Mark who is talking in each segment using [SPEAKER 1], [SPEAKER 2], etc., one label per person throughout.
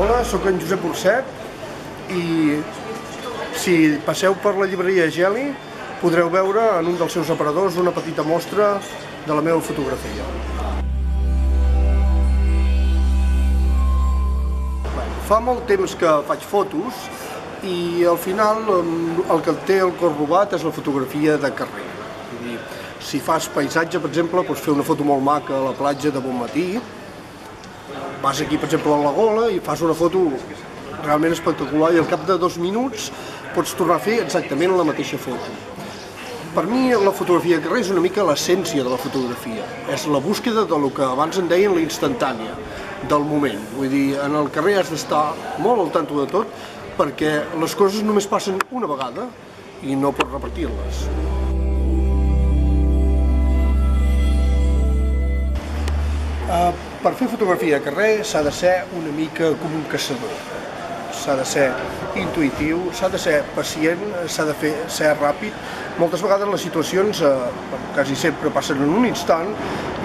[SPEAKER 1] Hola, sóc en Josep Burcet i si passeu per la llibreria Geli podreu veure en un dels seus aparadors una petita mostra de la meva fotografia. Fa molt temps que faig fotos i al final el que té el cor robat és la fotografia de carrer. Vull dir, si fas paisatge, per exemple, pots fer una foto molt maca a la platja de bon matí, vas aquí, per exemple, a la Gola i fas una foto realment espectacular i al cap de 2 minuts pots tornar a fer exactament la mateixa foto. Per mi la fotografia de carrer és una mica l'essència de la fotografia. És la búsqueda del que abans en deien la instantània, del moment. Vull dir, en el carrer has d'estar molt al tanto de tot perquè les coses només passen una vegada i no pots repetir-les. Per fer fotografia de carrer s'ha de ser una mica com un caçador. S'ha de ser intuïtiu, s'ha de ser pacient, s'ha de ser ràpid. Moltes vegades les situacions, quasi sempre passen en un instant,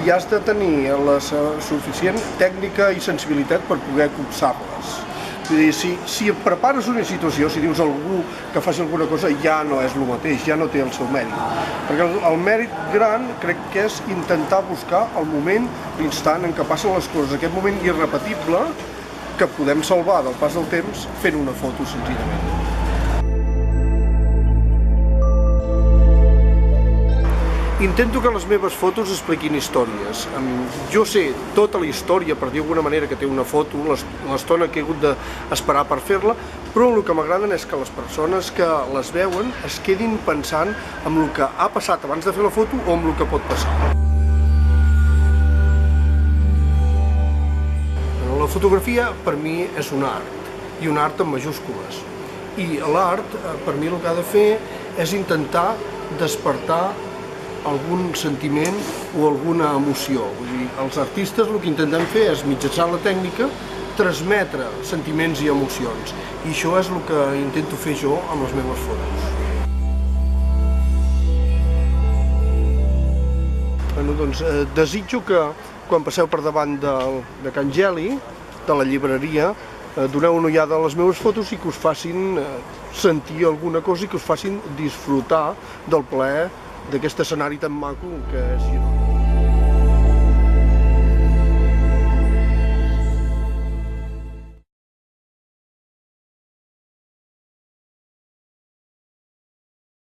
[SPEAKER 1] i has de tenir la suficient tècnica i sensibilitat per poder copsar-les. Vull dir, si et prepares una situació, si dius a algú que faci alguna cosa, ja no és el mateix, ja no té el seu mèrit. Perquè el mèrit gran crec que és intentar buscar el moment, l'instant en què passen les coses, aquest moment irrepetible que podem salvar del pas del temps fent una foto senzillament. Intento que les meves fotos expliquin històries. Jo sé tota la història, per dir d'alguna manera, que té una foto, l'estona que he hagut d'esperar per fer-la, però el que m'agraden és que les persones que les veuen es quedin pensant en el que ha passat abans de fer la foto o en el que pot passar. La fotografia per mi és un art, i un art amb majúscules. I l'art, per mi, el que ha de fer és intentar despertar algun sentiment o alguna emoció. Vull dir, els artistes el que intentem fer és, mitjançant la tècnica, transmetre sentiments i emocions. I això és el que intento fer jo amb les meves fotos. Bueno, doncs, desitjo que quan passeu per davant de Can Geli, de la llibreria, doneu una ullada a les meves fotos i que us facin sentir alguna cosa i que us facin disfrutar del plaer d'aquest escenari tan maco que és Girona.